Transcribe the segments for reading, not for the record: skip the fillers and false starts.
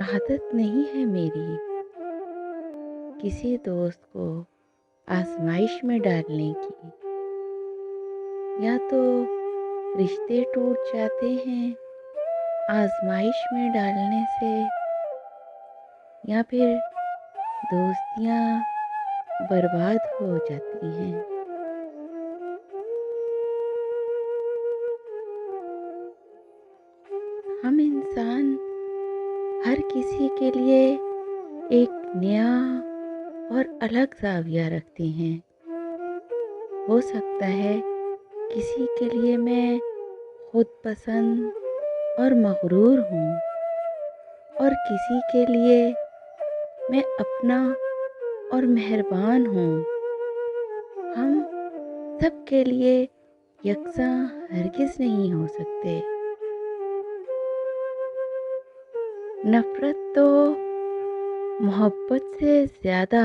عادت نہیں ہے میری کسی دوست کو آزمائش میں ڈالنے کی، یا تو رشتے ٹوٹ جاتے ہیں آزمائش میں ڈالنے سے، یا پھر دوستیاں برباد ہو جاتی ہیں۔ ہم انسان ہر کسی کے لیے ایک نیا اور الگ زاویہ رکھتے ہیں۔ ہو سکتا ہے کسی کے لیے میں خود پسند اور مغرور ہوں، اور کسی کے لیے میں اپنا اور مہربان ہوں۔ ہم سب کے لیے یکساں ہرگز نہیں ہو سکتے۔ نفرت تو محبت سے زیادہ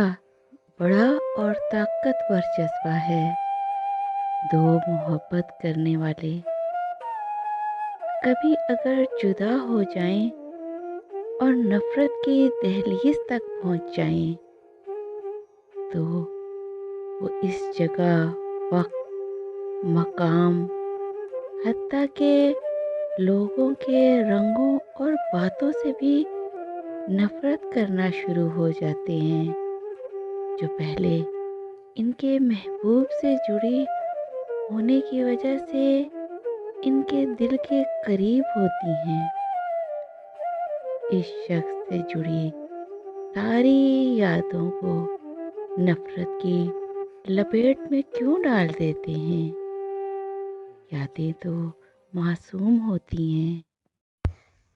بڑا اور طاقتور جذبہ ہے۔ دو محبت کرنے والے کبھی اگر جدا ہو جائیں اور نفرت کی دہلیز تک پہنچ جائیں تو وہ اس جگہ، وقت، مقام، حتیٰ کہ لوگوں کے رنگوں اور باتوں سے بھی نفرت کرنا شروع ہو جاتے ہیں، جو پہلے ان کے محبوب سے جڑی ہونے کی وجہ سے ان کے دل کے قریب ہوتی ہیں۔ اس شخص سے جڑی ساری یادوں کو نفرت کی لپیٹ میں کیوں ڈال دیتے ہیں؟ یادیں تو معصوم ہوتی ہیں۔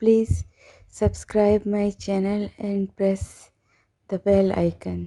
Please subscribe my channel and press the bell icon.